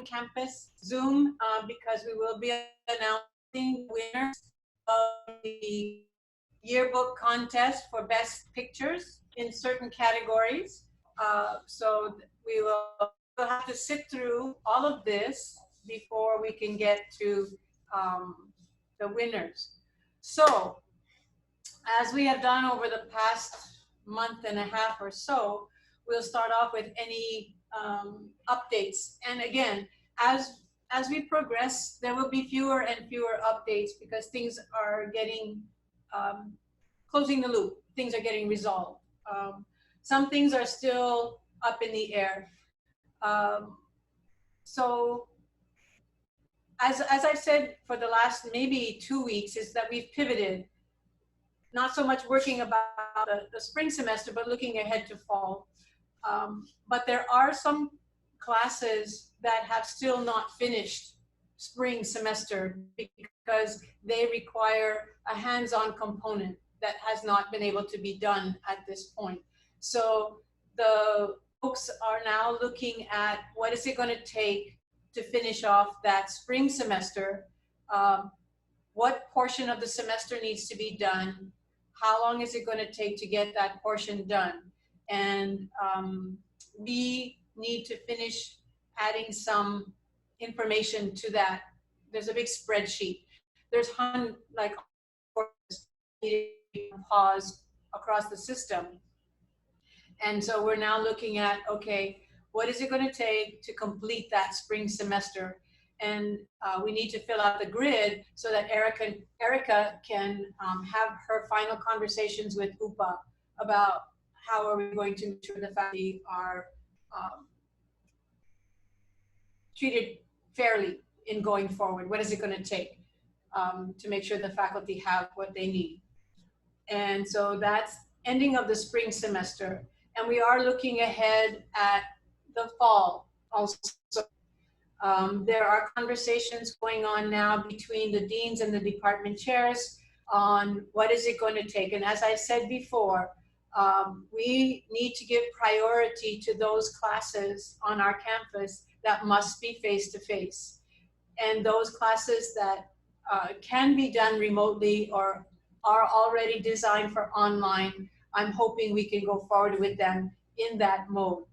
campus Zoom because we will be announcing winners of the yearbook contest for best pictures in certain categories. So we will have to sit through all of this before we can get to the winners. So as we have done over the past month and a half or so, we'll start off with any updates. And again, as we progress, there will be fewer and fewer updates because things are getting closing the loop. Things are getting resolved. Some things are still up in the air. So as I've said for the last maybe 2 weeks, is that we've pivoted, not so much working about the spring semester, but looking ahead to fall. But there are some classes that have still not finished spring semester because they require a hands-on component that has not been able to be done at this point. So the folks are now looking at what is it going to take to finish off that spring semester, what portion of the semester needs to be done, how long is it going to take to get that portion done, and we need to finish adding some information to that. There's a big spreadsheet. There's like pause across the system. And so we're now looking at, okay, what is it going to take to complete that spring semester? And we need to fill out the grid so that Erica can have her final conversations with UPA about how are we going to ensure the faculty are treated fairly in going forward. What is it going to take to make sure the faculty have what they need? And so that's ending of the spring semester. And we are looking ahead at the fall also. There are conversations going on now between the deans and the department chairs on what is it going to take. And as I said before, we need to give priority to those classes on our campus that must be face-to-face. And those classes that can be done remotely or are already designed for online, I'm hoping we can go forward with them in that mode.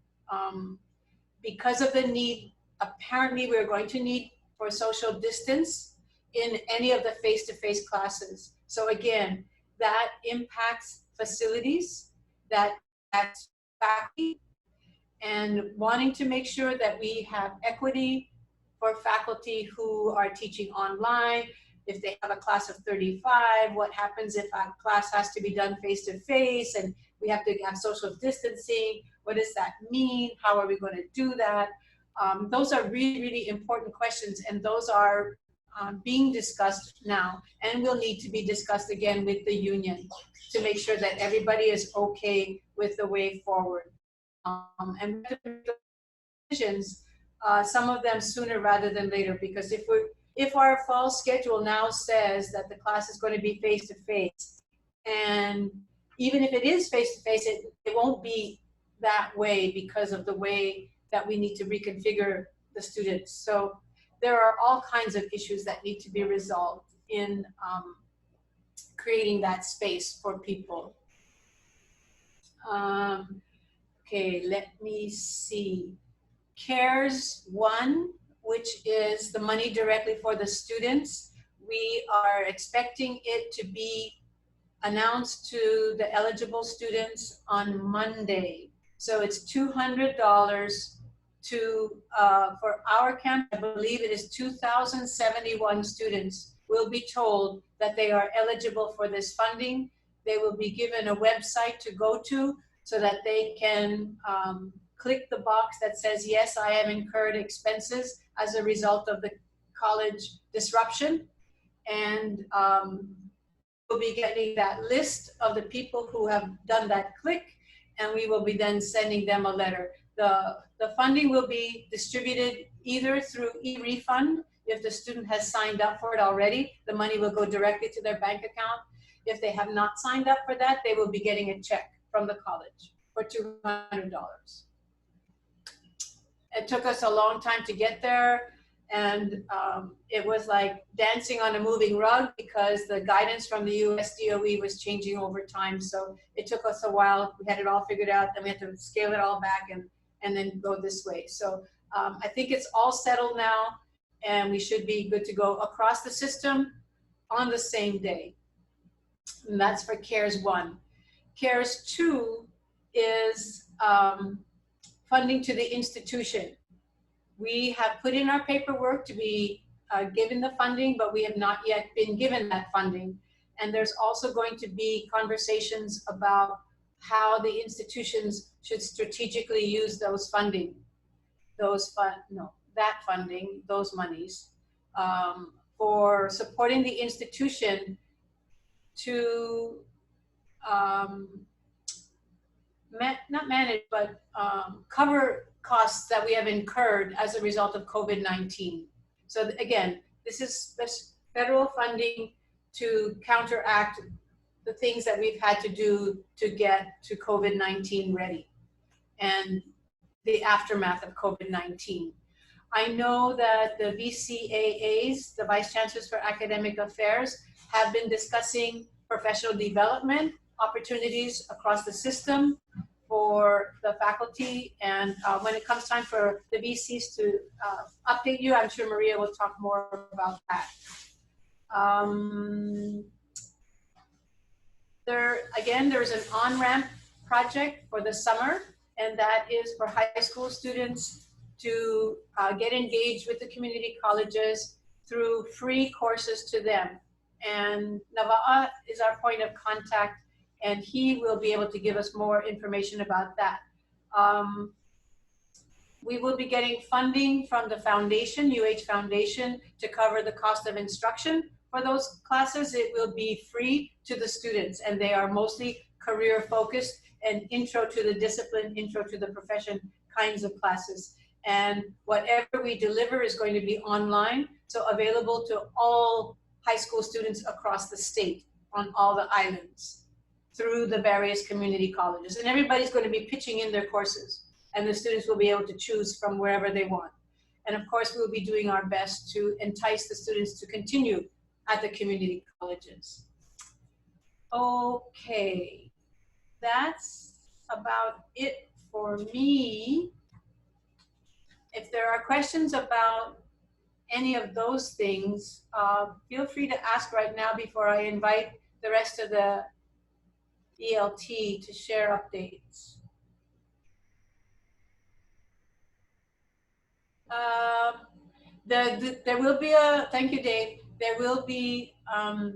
Because of the need, apparently we're going to need for social distance in any of the face-to-face classes. So again, that impacts facilities, that's faculty, and wanting to make sure that we have equity for faculty who are teaching online. If they have a class of 35, what happens if a class has to be done face-to-face and we have to have social distancing? What does that mean? How are we going to do that? Those are really, really important questions, and those are being discussed now and will need to be discussed again with the union to make sure that everybody is okay with the way forward. And decisions, some of them sooner rather than later, because if our fall schedule now says that the class is going to be face-to-face, and even if it is face-to-face, it won't be that way because of the way that we need to reconfigure the students. So there are all kinds of issues that need to be resolved in creating that space for people. Okay, let me see. CARES 1, which is the money directly for the students. We are expecting it to be announced to the eligible students on Monday. So it's $200 for our camp. I believe it is 2,071 students will be told that they are eligible for this funding. They will be given a website to go to so that they can click the box that says, yes, I have incurred expenses as a result of the college disruption. And we'll be getting that list of the people who have done that click, and we will be then sending them a letter. The funding will be distributed either through e-refund. If the student has signed up for it already, the money will go directly to their bank account. If they have not signed up for that, they will be getting a check from the college for $200. It took us a long time to get there. And it was like dancing on a moving rug because the guidance from the US DOE was changing over time. So it took us a while. We had it all figured out. Then we had to scale it all back and then go this way. So I think it's all settled now, and we should be good to go across the system on the same day. And that's for CARES 1. CARES 2 is funding to the institution. We have put in our paperwork to be given the funding, but we have not yet been given that funding. And there's also going to be conversations about how the institutions should strategically use those funding, those monies for supporting the institution to not manage, but cover costs that we have incurred as a result of COVID-19. So again, this is federal funding to counteract the things that we've had to do to get to COVID-19 ready and the aftermath of COVID-19. I know that the VCAAs, the Vice Chancellors for Academic Affairs, have been discussing professional development opportunities across the system for the faculty. And when it comes time for the VCs to update you, I'm sure Maria will talk more about that. There is an on-ramp project for the summer, and that is for high school students to get engaged with the community colleges through free courses to them. And Nava'a is our point of contact, and he will be able to give us more information about that. We will be getting funding from the foundation, UH Foundation, to cover the cost of instruction for those classes. It will be free to the students, and they are mostly career focused and intro to the discipline, intro to the profession kinds of classes. And whatever we deliver is going to be online, so available to all high school students across the state on all the islands through the various community colleges. And everybody's going to be pitching in their courses, and the students will be able to choose from wherever they want. And of course, we'll be doing our best to entice the students to continue at the community colleges. Okay, that's about it for me. If there are questions about any of those things, feel free to ask right now before I invite the rest of the ELT to share updates. There will be a, thank you, Dave. There will be a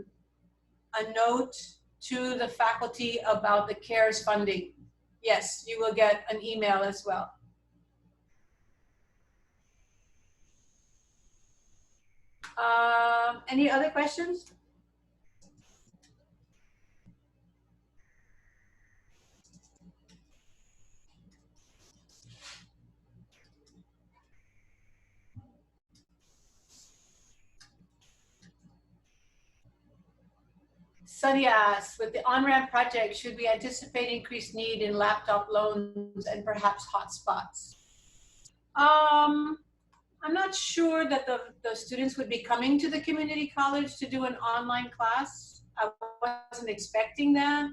note to the faculty about the CARES funding. Yes, you will get an email as well. Any other questions? Sunny asks, with the on-ramp project, should we anticipate increased need in laptop loans and perhaps hotspots? I'm not sure that the students would be coming to the community college to do an online class. I wasn't expecting that.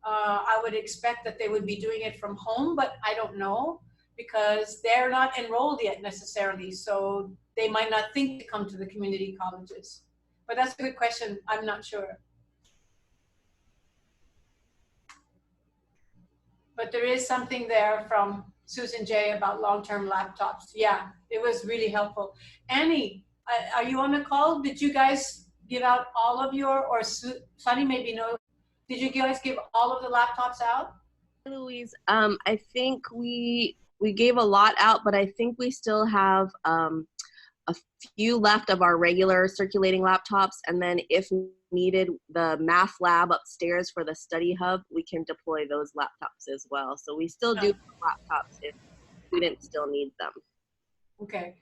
I would expect that they would be doing it from home, but I don't know because they're not enrolled yet necessarily. So they might not think to come to the community colleges. But that's a good question. I'm not sure. But there is something there from Susan J about long-term laptops. Yeah, it was really helpful. Annie, are you on the call? Did you guys give out all of your, or Sunny maybe no, did you guys give all of the laptops out? Louise, I think we gave a lot out, but I think we still have a few left of our regular circulating laptops, and then if needed, the math lab upstairs for the study hub, we can deploy those laptops as well. So we still do laptops if students still need them. Okay.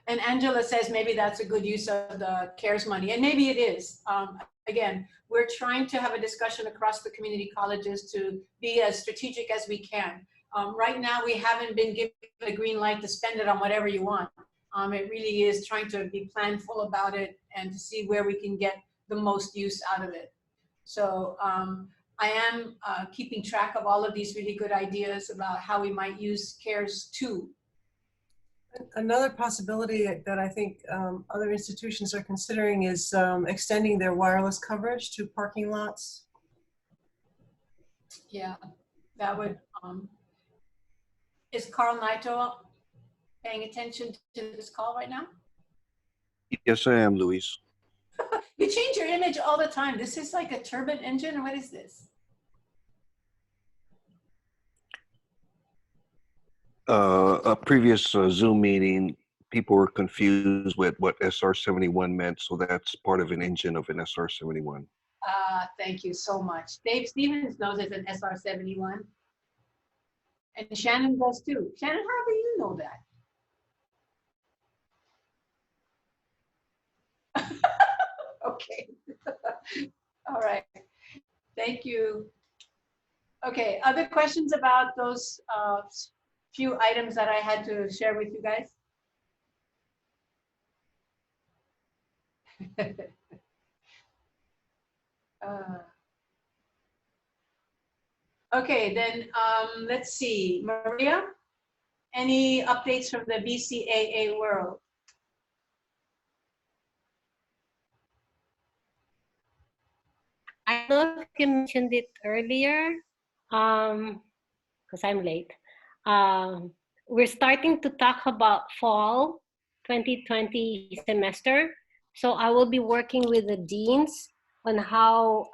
And Angela says maybe that's a good use of the CARES money, and maybe it is. Again, we're trying to have a discussion across the community colleges to be as strategic as we can. Right now, we haven't been given the green light to spend it on whatever you want. It really is trying to be planful about it and to see where we can get the most use out of it. So I am keeping track of all of these really good ideas about how we might use CARES 2. Another possibility that I think other institutions are considering is extending their wireless coverage to parking lots. Yeah, that would, is Carl Naito paying attention to this call right now? Yes, I am, Luis. You change your image all the time. This is like a turbine engine, or what is this? A previous Zoom meeting, people were confused with what SR-71 meant, so that's part of an engine of an SR-71. Thank you so much. Dave Stevens knows it's an SR-71. And Shannon does too. Shannon, how do you know that? Okay. All right. Thank you. Okay, other questions about those few items that I had to share with you guys? Okay, then let's see. Maria, any updates from the BCAA world? I don't know if you mentioned it earlier, because I'm late. We're starting to talk about fall 2020 semester. So I will be working with the deans on how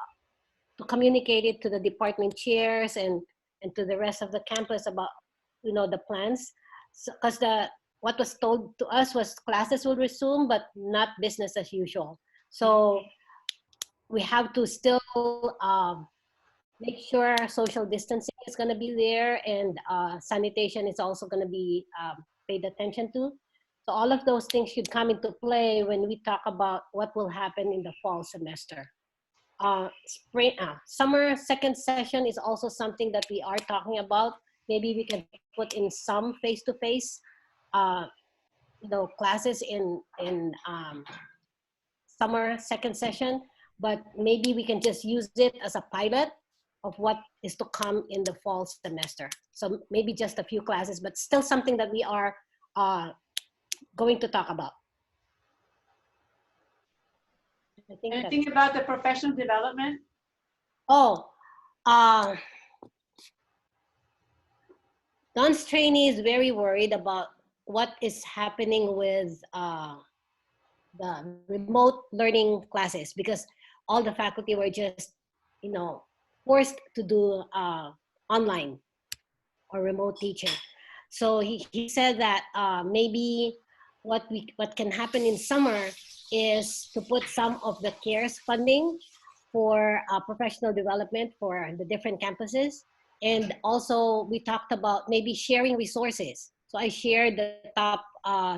to communicate it to the department chairs and to the rest of the campus about, the plans. Because what was told to us was classes will resume, but not business as usual. So we have to still make sure social distancing is going to be there, and sanitation is also going to be paid attention to. So all of those things should come into play when we talk about what will happen in the fall semester. Summer second session is also something that we are talking about. Maybe we can put in some face-to-face, classes in summer second session, but maybe we can just use it as a pilot of what is to come in the fall semester. So maybe just a few classes, but still something that we are going to talk about. Anything about the professional development? Oh, Don's trainee is very worried about what is happening with the remote learning classes, because all the faculty were just, forced to do online or remote teaching. So he said that maybe what can happen in summer is to put some of the CARES funding for professional development for the different campuses. And also we talked about maybe sharing resources. So I shared the top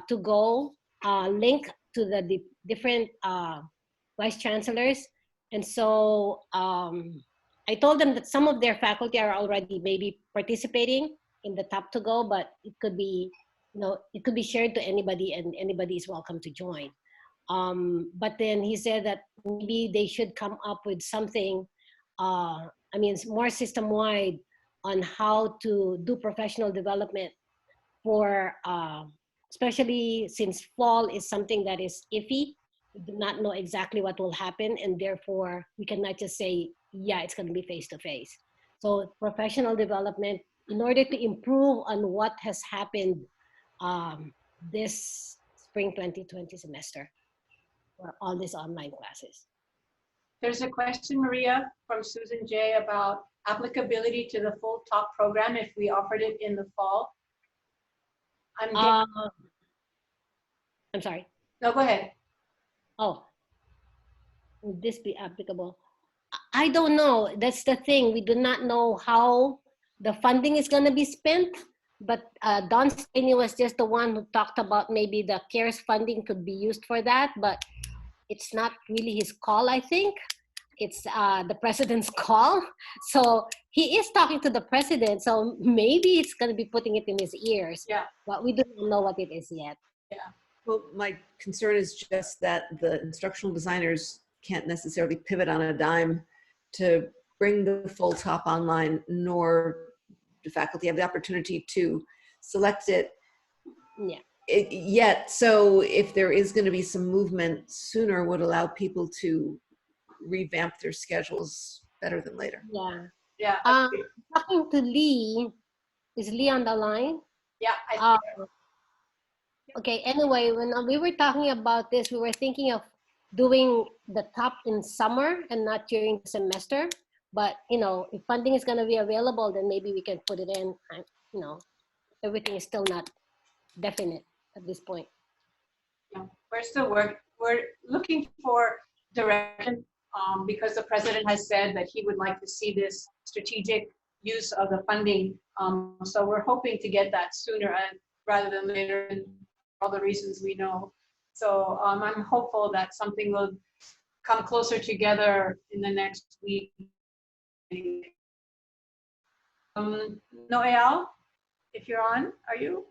to go link to the different vice chancellors. And so I told them that some of their faculty are already maybe participating in the top to go, but it could be, it could be shared to anybody, and anybody is welcome to join. But then he said that maybe they should come up with something, more system-wide on how to do professional development for, especially since fall is something that is iffy. We do not know exactly what will happen, and therefore we cannot just say, yeah, it's going to be face-to-face. So professional development, in order to improve on what has happened this spring 2020 semester for all these online classes. There's a question, Maria, from Susan J. about applicability to the full top program if we offered it in the fall. I'm sorry. No, go ahead. Oh, would this be applicable? I don't know. That's the thing. We do not know how the funding is going to be spent. But Don Staney was just the one who talked about maybe the CARES funding could be used for that. But it's not really his call, I think. it's the president's call. So he is talking to the president. So maybe it's going to be putting it in his ears. Yeah. But we don't know what it is yet. Well, my concern is just that the instructional designers can't necessarily pivot on a dime to bring the full top online, nor the faculty have the opportunity to select it Yeah. yet. So if there is going to be some movement sooner, would allow people to revamp their schedules better than later. Yeah. Yeah. Talking to Lee, is Lee on the line? Yeah. Okay, anyway, when we were talking about this, we were thinking of doing the top in summer and not during the semester. But, you know, if funding is going to be available, then maybe we can put it in. You know, everything is still not definite at this point. Yeah, we're still we're looking for direction because the president has said that he would like to see this strategic use of the funding. So we're hoping to get that sooner rather than later, and all the reasons we know. So I'm hopeful that something will come closer together in the next week. Noel, if you're on, are you?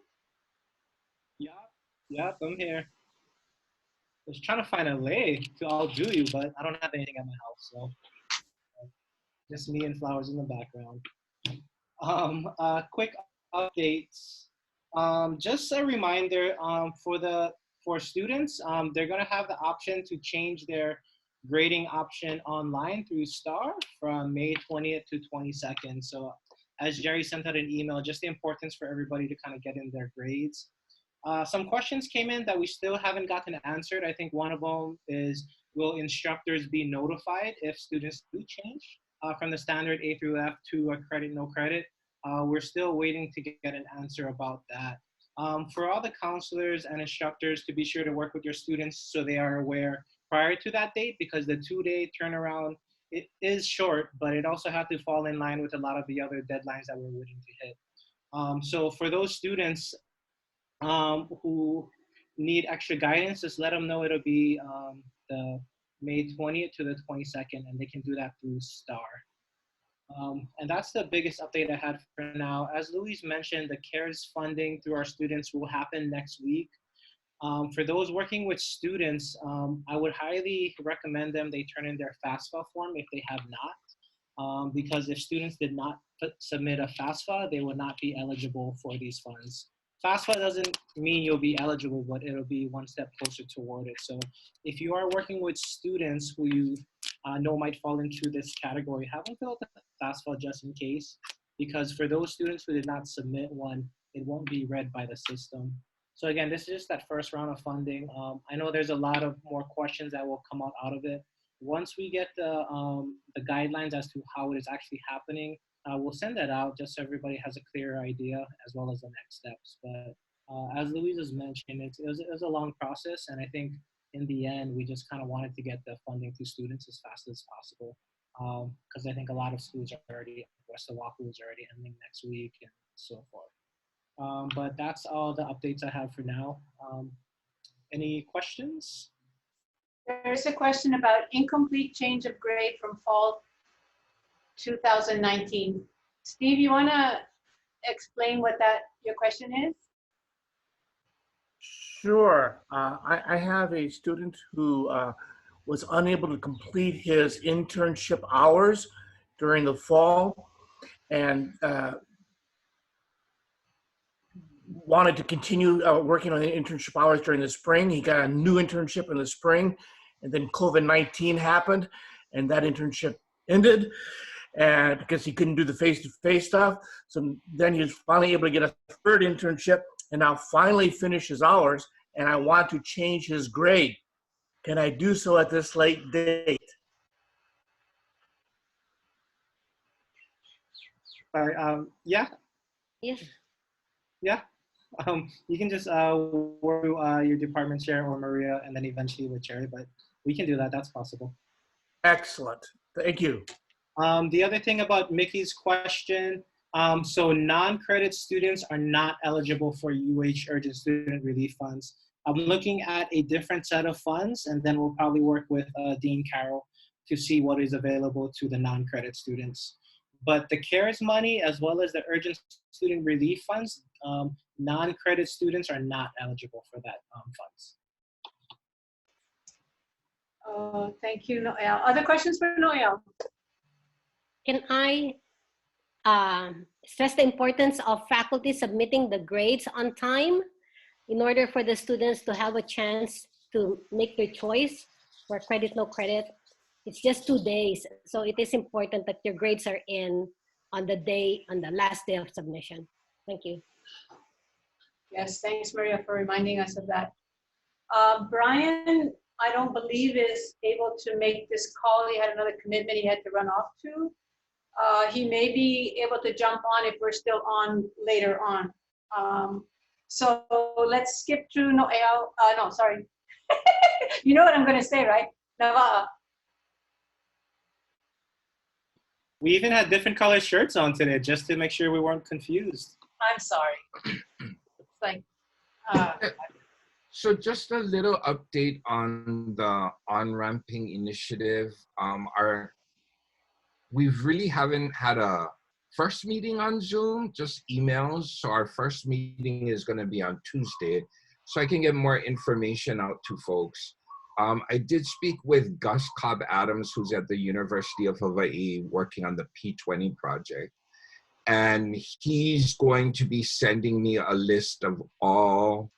Yeah, I'm here. I was trying to find a way to outdo you, but I don't have anything at my house, so just me and flowers in the background. Quick updates. Just a reminder for students, they're gonna have the option to change their grading option online through STAR from May 20th to 22nd. So as Jerry sent out an email, just the importance for everybody to kind of get in their grades. Some questions came in that we still haven't gotten answered. I think one of them is, will instructors be notified if students do change from the standard A through F to a credit, no credit? We're still waiting to get an answer about that. For all the counselors and instructors, to be sure to work with your students so they are aware prior to that date, because the 2-day turnaround, it is short, but it also had to fall in line with a lot of the other deadlines that we're waiting to hit. So for those students who need extra guidance, just let them know it'll be the May 20th to the 22nd, and they can do that through STAR. And that's the biggest update I had for now. As Louise mentioned, the CARES funding through our students will happen next week. For those working with students, I would highly recommend them they turn in their FAFSA form if they have not, because if students did not submit a FAFSA, they would not be eligible for these funds. FAFSA doesn't mean you'll be eligible, but it'll be one step closer toward it. So if you are working with students who you know might fall into this category, have them fill out the FAFSA just in case, because for those students who did not submit one, it won't be read by the system. So again, this is just that first round of funding. I know there's a lot of more questions that will come out of it. Once we get the guidelines as to how it is actually happening, we'll send that out just so everybody has a clear idea as well as the next steps. But as Louise has mentioned, it was a long process, and I think in the end, we just kind of wanted to get the funding to students as fast as possible, because I think a lot of schools are already, West Oahu is already ending next week and so forth. But that's all the updates I have for now. Any questions? There's a question about incomplete change of grade from fall 2019. Steve, you want to explain what your question is? Sure. I have a student who was unable to complete his internship hours during the fall and wanted to continue working on the internship hours during the spring. He got a new internship in the spring, and then COVID-19 happened, and that internship ended. And because he couldn't do the face-to-face stuff. So then he was finally able to get a third internship and now finally finish his hours, and I want to change his grade. Can I do so at this late date? All right, yeah. Yes. Yeah. You can just work through your department chair or Maria, and then eventually with Jerry, but we can do that. That's possible. Excellent. Thank you. The other thing about Mickey's question, so non-credit students are not eligible for UH Urgent Student Relief Funds. I'm looking at a different set of funds, and then we'll probably work with Dean Carroll to see what is available to the non-credit students. But the CARES money, as well as the urgent student relief funds, non-credit students are not eligible for that funds. Thank you, Noel. Other questions for Noel? Can I stress the importance of faculty submitting the grades on time in order for the students to have a chance to make their choice for credit, no credit? It's just 2 days, so it is important that your grades are in on the last day of submission. Thank you. Yes, thanks, Maria, for reminding us of that. Brian, I don't believe is able to make this call. He had another commitment he had to run off to. He may be able to jump on if we're still on later on. So let's skip to Noel. No, sorry. You know what I'm going to say, right? Nava. We even had different color shirts on today just to make sure we weren't confused. I'm sorry. It's like, So just a little update on the on-ramping initiative. We really haven't had a first meeting on Zoom, just emails. So our first meeting is going to be on Tuesday, so I can get more information out to folks. I did speak with Gus Cobb-Adams, who's at the University of Hawaii working on the P20 project. And he's going to be sending me a list of all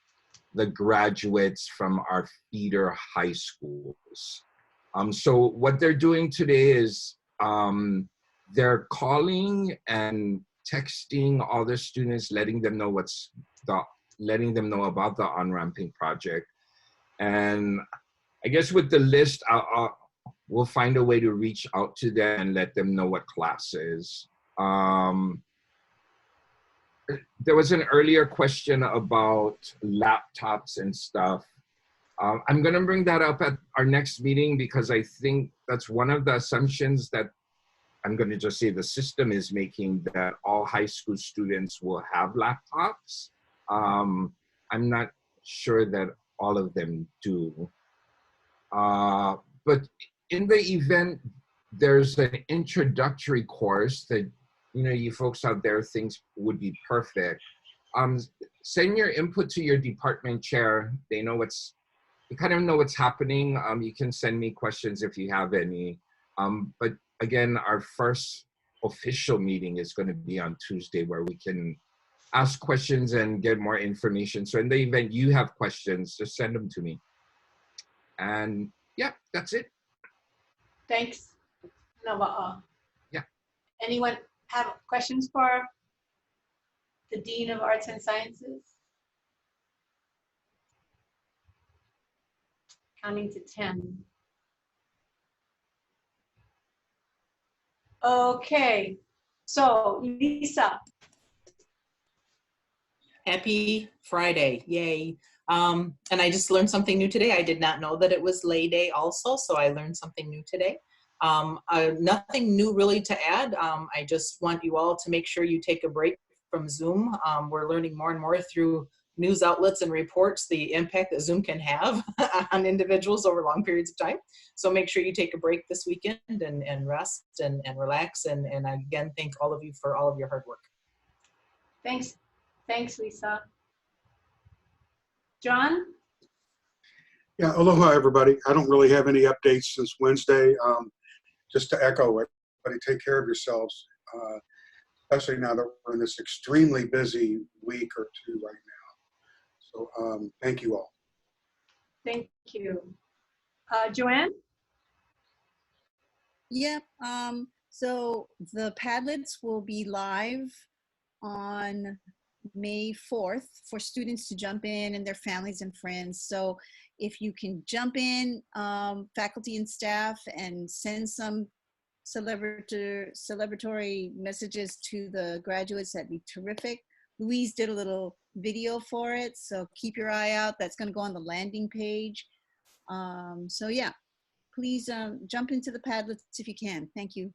the graduates from our feeder high schools. So what they're doing today is they're calling and texting all the students, letting them know about the on-ramping project. And I guess with the list, we'll find a way to reach out to them and let them know what classes. There was an earlier question about laptops and stuff. I'm going to bring that up at our next meeting because I think that's one of the assumptions that I'm going to just say the system is making, that all high school students will have laptops. I'm not sure that all of them do. But in the event, there's an introductory course that, you know, you folks out there think would be perfect. Send your input to your department chair. They know you kind of know what's happening. You can send me questions if you have any. But again, our first official meeting is going to be on Tuesday, where we can ask questions and get more information. So in the event you have questions, just send them to me. And yeah, that's it. thanks, Nava. Yeah. Anyone have questions for the Dean of Arts and Sciences? Counting to 10. Okay, so Lisa. Happy Friday, yay. And I just learned something new today. I did not know that it was Lay Day also, so I learned something new today. Nothing new really to add. I just want you all to make sure you take a break from Zoom. We're learning more and more through news outlets and reports the impact that Zoom can have on individuals over long periods of time. So make sure you take a break this weekend and rest and relax. And again, thank all of you for all of your hard work. Thanks, Lisa. John? Yeah, aloha everybody. I don't really have any updates since Wednesday. Just to echo everybody, take care of yourselves, especially now that we're in this extremely busy week or two right now. So thank you all. Thank you. Joanne? Yep. So the Padlets will be live on May 4th for students to jump in and their families and friends. So if you can jump in, faculty and staff, and send some celebratory messages to the graduates, that'd be terrific. Louise did a little video for it, so keep your eye out. That's going to go on the landing page. So yeah, please jump into the Padlets if you can. Thank you.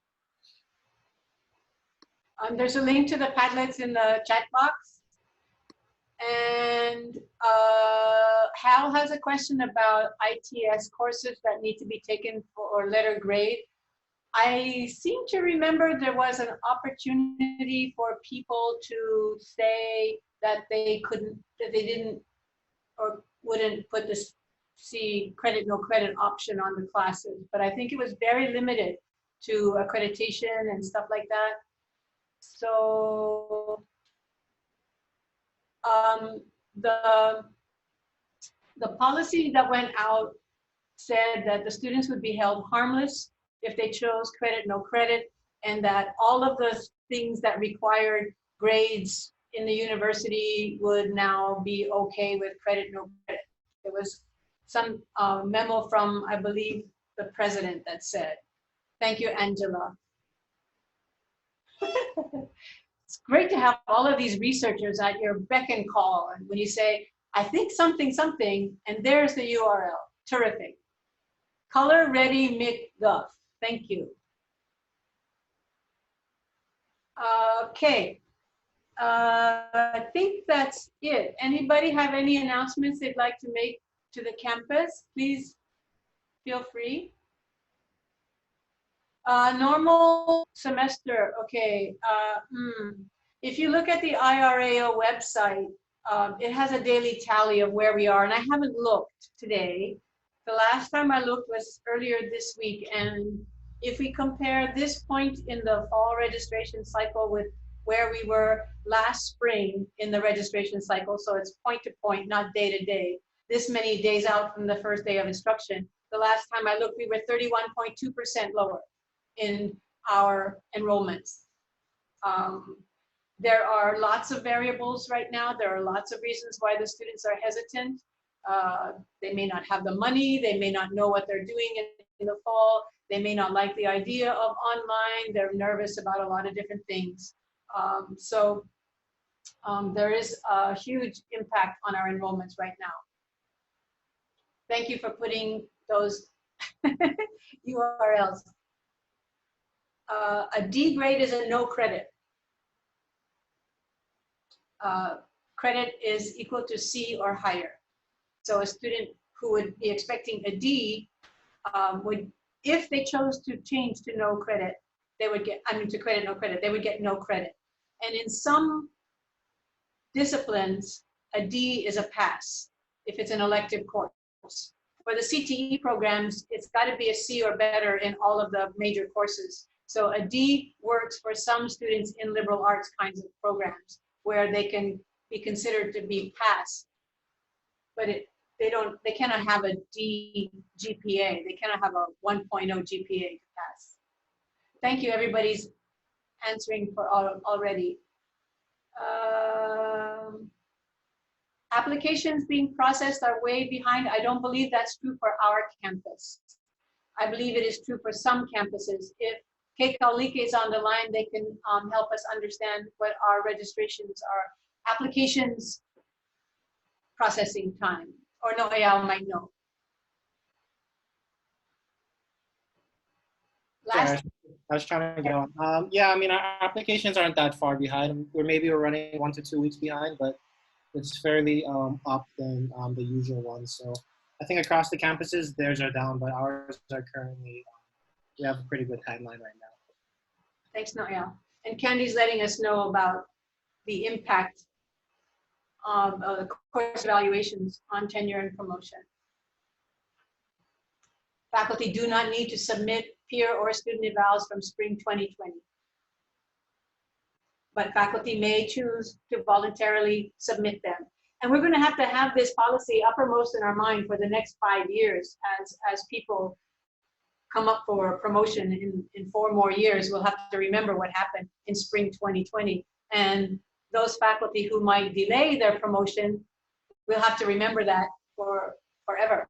There's a link to the Padlets in the chat box. And Hal has a question about ITS courses that need to be taken for letter grade. I seem to remember there was an opportunity for people to say that they couldn't, that they didn't or wouldn't put this C credit, no credit option on the classes, but I think it was very limited to accreditation and stuff like that. So the policy that went out said that the students would be held harmless if they chose credit, no credit, and that all of the things that required grades in the university would now be okay with credit, no credit. There was some memo from, I believe, the president that said. Thank you, Angela. It's great to have all of these researchers at your beck and call. And when you say, I think something, something, and there's the URL. Terrific. Color Ready McGuff. Thank you. Okay. I think that's it. Anybody have any announcements they'd like to make to the campus? Please feel free. Normal semester, okay. If you look at the IRAO website, it has a daily tally of where we are, and I haven't looked today. The last time I looked was earlier this week, and if we compare this point in the fall registration cycle with where we were last spring in the registration cycle, so it's point to point, not day to day, this many days out from the first day of instruction, the last time I looked, we were 31.2% lower in our enrollments. There are lots of variables right now. There are lots of reasons why the students are hesitant. They may not have the money. They may not know what they're doing in the fall. They may not like the idea of online. They're nervous about a lot of different things. There is a huge impact on our enrollments right now. Thank you for putting those URLs. A D grade is a no credit. Credit is equal to C or higher. So a student who would be expecting a D would, if they chose to change to no credit, they would get, to credit, no credit, they would get no credit. And in some disciplines, a D is a pass if it's an elective course. For the CTE programs, it's got to be a C or better in all of the major courses. So a D works for some students in liberal arts kinds of programs where they can be considered to be pass, but they cannot have a D GPA. They cannot have a 1.0 GPA to pass. Thank you, everybody's answering for already. Applications being processed are way behind. I don't believe that's true for our campus. I believe it is true for some campuses. If Kate Kaulike is on the line, they can help us understand what our registrations are. Applications processing time, or no, Ayala might know. Sorry, I was trying to get on. Yeah, I mean, our applications aren't that far behind. We're running 1 to 2 weeks behind, but it's fairly up than the usual ones. So I think across the campuses, theirs are down, but ours are currently, we have a pretty good timeline right now. Thanks, Noel. And Candy's letting us know about the impact of the course evaluations on tenure and promotion. Faculty do not need to submit peer or student evals from spring 2020. But faculty may choose to voluntarily submit them. And we're going to have this policy uppermost in our mind for the next 5 years as people come up for promotion in 4 more years. We'll have to remember what happened in spring 2020. And those faculty who might delay their promotion, we'll have to remember that for forever.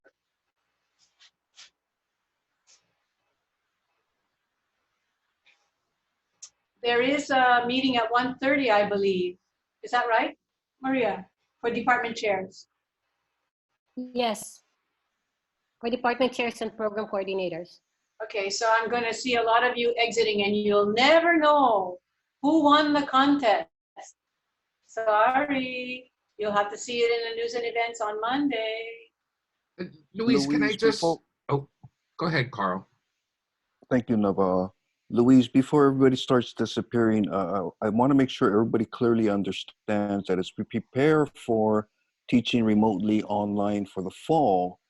There is a meeting at 1:30, I believe. Is that right, Maria? For department chairs. Yes, for department chairs and program coordinators. Okay, so I'm going to see a lot of you exiting, and you'll never know who won the contest. Sorry. You'll have to see it in the news and events on Monday. Louise, can I Louise, just, before, oh, go ahead, Carl. thank you, Nava. Louise, before everybody starts disappearing, I want to make sure everybody clearly understands that as we prepare for teaching remotely online for the fall,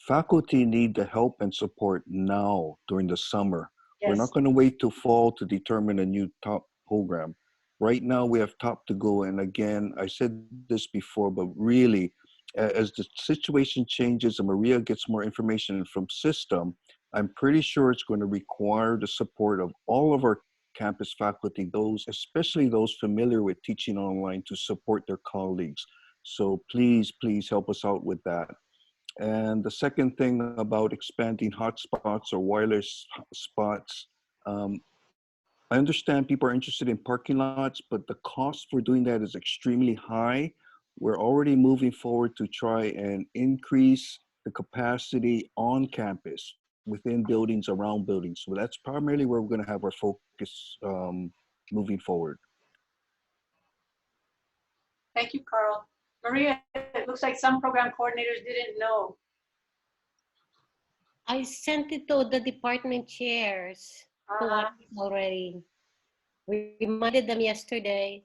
faculty need the help and support now during the summer. We're Yes. not going to wait till fall to determine a new top program. Right now we have top to go. And again, I said this before, but really, as the situation changes and Maria gets more information from system, I'm pretty sure it's going to require the support of all of our campus faculty, those, especially those familiar with teaching online, to support their colleagues. So please, please help us out with that. And the second thing about expanding hotspots or wireless spots, I understand people are interested in parking lots, but the cost for doing that is extremely high. We're already moving forward to try and increase the capacity on campus, within buildings, around buildings. So that's primarily where we're going to have our focus moving forward. Thank you, Carl. Maria, it looks like some program coordinators didn't know. I sent it to the department chairs to watch it already. We reminded them yesterday.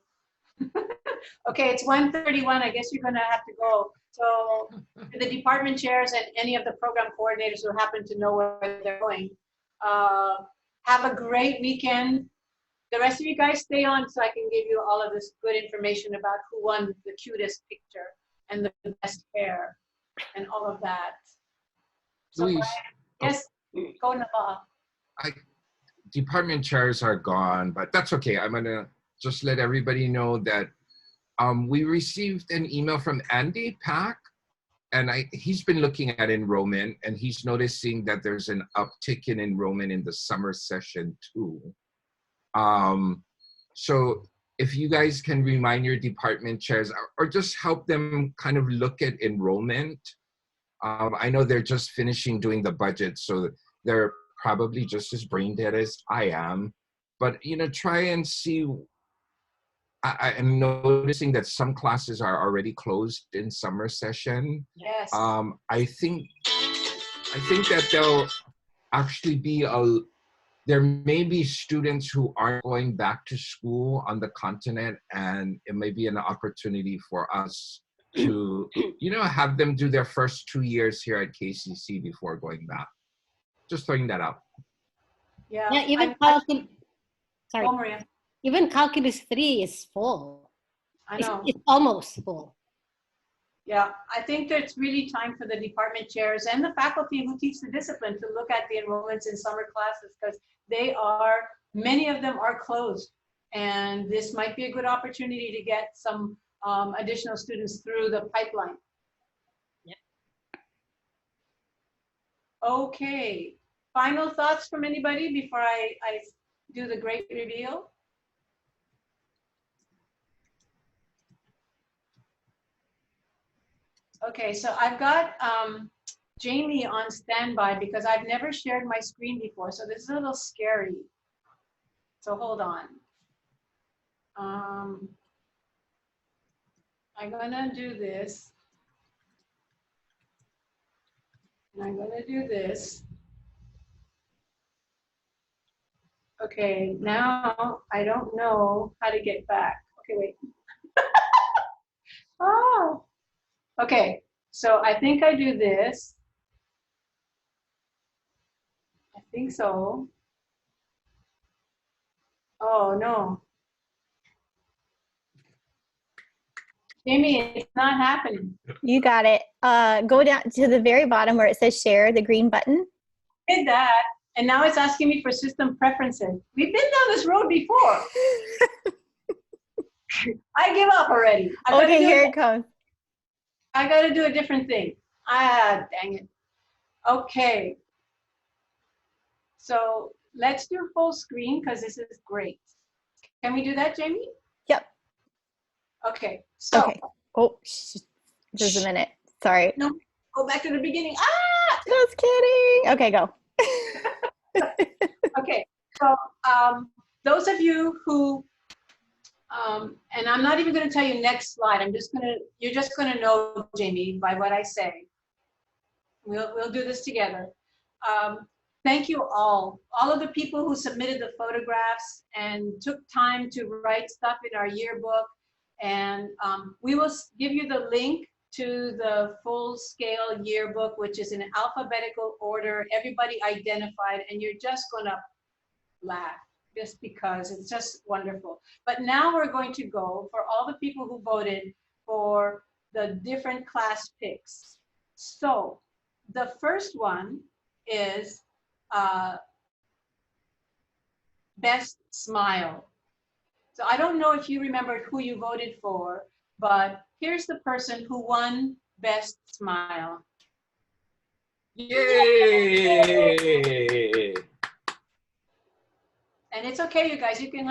Okay, it's 1:31. I guess you're gonna have to go. So to the department chairs and any of the program coordinators who happen to know where they're going, have a great weekend. The rest of you guys stay on so I can give you all of this good information about who won the cutest picture and the best hair and all of that. So Louise, yes, go Nava. Department chairs are gone, but that's okay. I'm gonna just let everybody know that we received an email from Andy Pack, and he's been looking at enrollment, and he's noticing that there's an uptick in enrollment in the summer session too. So if you guys can remind your department chairs or just help them kind of look at enrollment. I know they're just finishing doing the budget, so they're probably just as brain dead as I am. But, you know, try and see. I am noticing that some classes are already closed in summer session. Yes. I think that there'll actually be there may be students who aren't going back to school on the continent, and it may be an opportunity for us to, you know, have them do their first 2 years here at KCC before going back. Just throwing that out. Yeah. Yeah, even Maria. Even Calculus 3 is full. I know. It's almost full. Yeah, I think that it's really time for the department chairs and the faculty who teach the discipline to look at the enrollments in summer classes, because many of them are closed. And this might be a good opportunity to get some additional students through the pipeline. Yep. Okay, final thoughts from anybody before I do the great reveal? Okay, so I've got Jamie on standby because I've never shared my screen before, so this is a little scary. So hold on. I'm gonna do this. And I'm gonna do this. Okay, now I don't know how to get back. Okay, wait. Oh, okay. So I think I do this. I think so. Oh no. Jamie, it's not happening. You got it. Go down to the very bottom where it says share, the green button. Did that, and now it's asking me for system preferences. We've been down this road before. I give up already. Okay, here it comes. I gotta do a different thing. Ah, dang it. Okay. So let's do full screen because this is great. Can we do that, Jamie? Yep. Okay, so. Okay. Oh, just a minute. Sorry. No, go back to the beginning. Ah! Just kidding. Okay, go. Okay, so those of you who And I'm not even going to tell you next slide. You're just going to know, Jamie, by what I say. We'll do this together. Thank you all of the people who submitted the photographs and took time to write stuff in our yearbook. And we will give you the link to the full-scale yearbook, which is in alphabetical order, everybody identified, and you're just gonna laugh just because it's just wonderful. But now we're going to go for all the people who voted for the different class picks. So the first one is Best Smile. So I don't know if you remembered who you voted for, but here's the person who won Best Smile. Yay! And it's okay, you guys, you can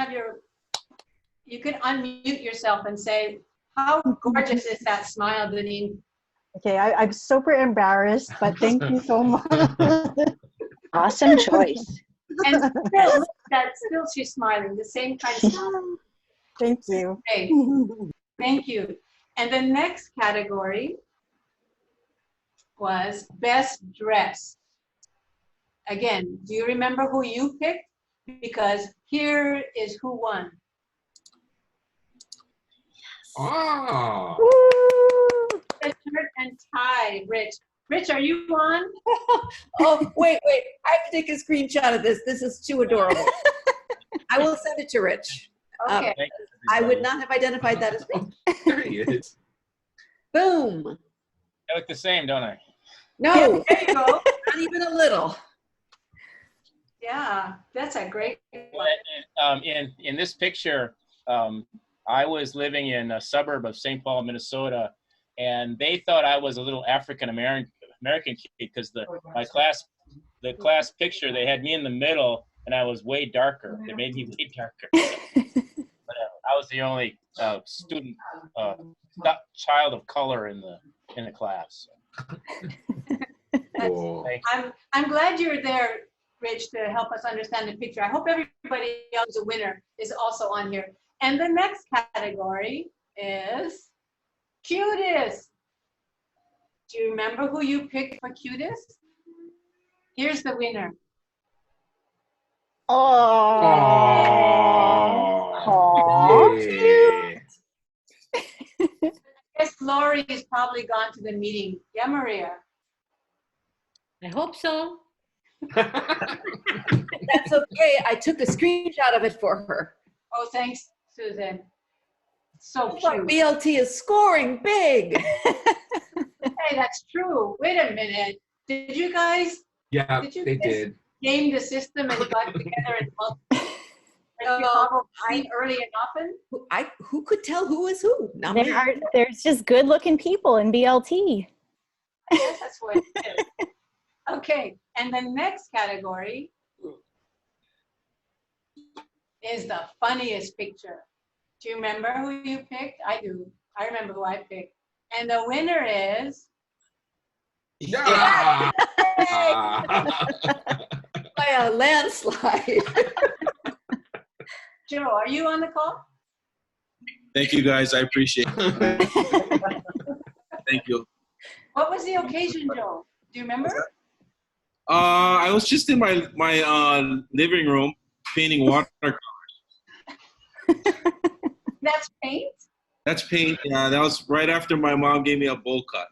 unmute yourself and say, how gorgeous is that smile, Deneen? Okay, I'm super embarrassed, but thank you so much. Awesome choice. And still she's smiling, the same kind of smile. Thank you. Okay, thank you. And the next category was Best Dress. Again, do you remember who you picked? Because here is who won. Oh. The shirt and tie, Rich. Rich, are you on? Oh, wait. I have to take a screenshot of this. This is too adorable. I will send it to Rich. Okay. I would not have identified that as Rich. There he is. Boom. I look the same, don't I? No, There you go. not even a little. Yeah, that's a great one. In this picture, I was living in a suburb of St. Paul, Minnesota, and they thought I was a little African American kid because the class picture, they had me in the middle and I was way darker. They made me way darker. But I was the only student, child of color in the class. Cool. I'm glad you were there, Rich, to help us understand the picture. I hope everybody else who's a winner is also on here. And the next category is Cutest. Do you remember who you picked for Cutest? Here's the winner. Oh. Yeah. I guess Lori is probably gone to the meeting. Yeah, Maria? I hope so. That's okay. I took a screenshot of it for her. Oh, thanks, Susan. So Look, cute. BLT is scoring big. Hey, that's true. Wait a minute. Did you guys Yeah, Did you they guys did. game the system and got together and early and often? Who could tell who is who? Not me. There's just good-looking people in BLT. I guess that's what it is. Okay, and the next category is the funniest picture. Do you remember who you picked? I do. I remember who I picked. And the winner is... Yeah. By a landslide. Joe, are you on the call? Thank you, guys. I appreciate it. Thank you. What was the occasion, Joe? Do you remember? I was just in my living room painting watercolors. That's paint? That's paint. Yeah, that was right after my mom gave me a bowl cut.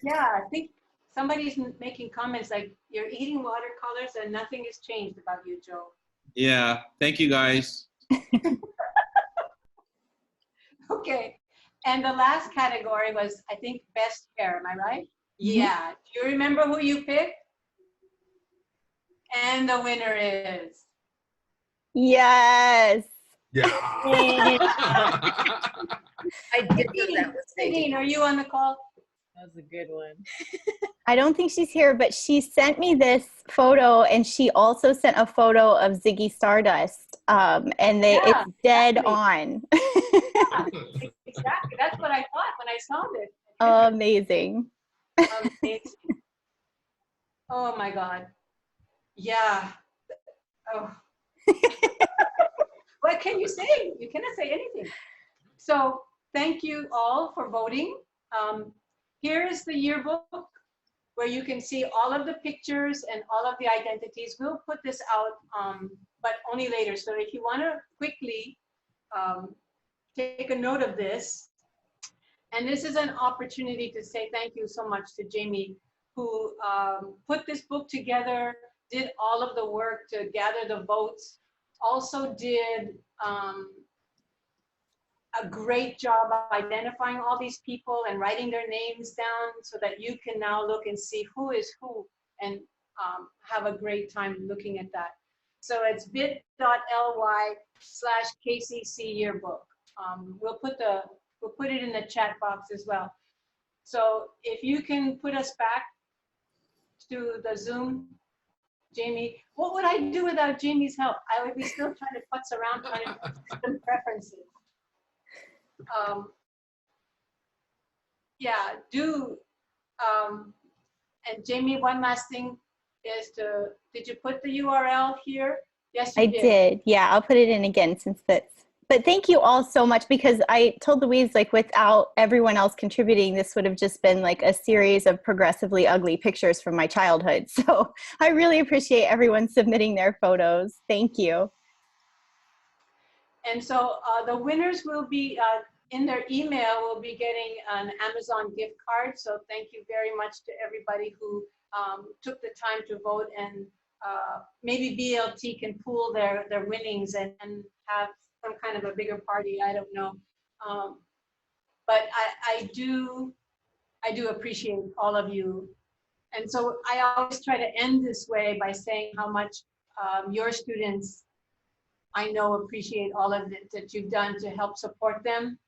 Yeah, I think somebody's making comments like, you're eating watercolors and nothing has changed about you, Joe. Yeah. Thank you, guys. Okay. And the last category was, I think, best hair. Am I right? Yeah. Do you remember who you picked? And the winner is... Yes. Yeah. I did know that was Nadine, are you on the call? That was a good one. I don't think she's here, but she sent me this photo, and she also sent a photo of Ziggy Stardust, and it's dead on. Yeah, exactly. That's what I thought when I saw this. Amazing. Amazing. Oh my God. Yeah. Oh. What can you say? You cannot say anything. So thank you all for voting. Here is the yearbook where you can see all of the pictures and all of the identities. We'll put this out, but only later. So if you want to quickly take a note of this, and this is an opportunity to say thank you so much to Jamie, who put this book together, did all of the work to gather the votes, also did a great job of identifying all these people and writing their names down so that you can now look and see who is who and have a great time looking at that. So it's bit.ly/KCC yearbook. We'll put it in the chat box as well. So if you can put us back to the Zoom, Jamie, what would I do without Jamie's help? I would be still trying to futz around trying to system preferences. Yeah, and Jamie, one last thing is did you put the URL here? Yes, you did. I did. Yeah, I'll put it in again since that's, but thank you all so much, because I told Louise, like, without everyone else contributing, this would have just been like a series of progressively ugly pictures from my childhood. So I really appreciate everyone submitting their photos. Thank you. And so the winners will be, in their email, will be getting an Amazon gift card. So thank you very much to everybody who took the time to vote, and maybe BLT can pool their winnings and have some kind of a bigger party. I don't know. But I do appreciate all of you. And so I always try to end this way by saying how much your students, I know, appreciate all of it that you've done to help support them,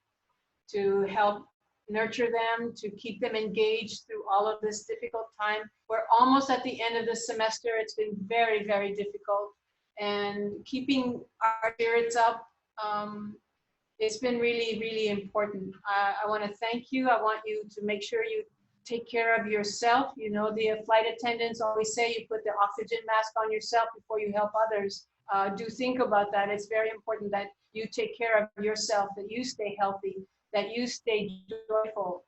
to help nurture them, to keep them engaged through all of this difficult time. We're almost at the end of the semester. It's been very, very difficult. And keeping our spirits up, it's been really, really important. I want to thank you. I want you to make sure you take care of yourself. You know, the flight attendants always say you put the oxygen mask on yourself before you help others. Do think about that. It's very important that you take care of yourself, that you stay healthy, that you stay joyful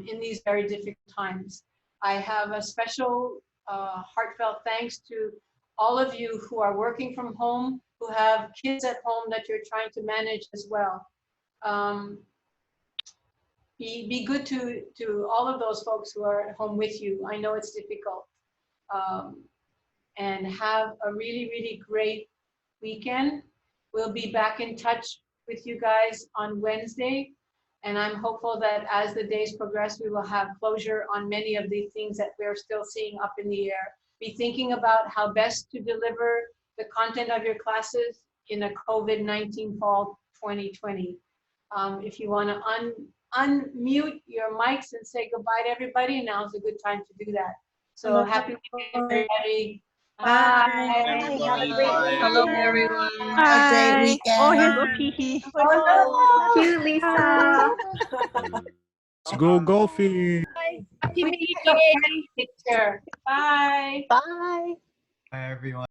in these very difficult times. I have a special heartfelt thanks to all of you who are working from home, who have kids at home that you're trying to manage as well. Be good to all of those folks who are at home with you. I know it's difficult. And have a really, really great weekend. We'll be back in touch with you guys on Wednesday. And I'm hopeful that as the days progress, we will have closure on many of the things that we're still seeing up in the air. Be thinking about how best to deliver the content of your classes in a COVID-19 fall 2020. If you want to unmute your mics and say goodbye to everybody, now's a good time to do that. So happy weekend, everybody. Bye. Hello, everyone. Have a great weekend. Oh, here go Pihi. Oh, no. Cute, Lisa. Let's go golfing. We need a party picture. Bye. Bye. Bye, everyone.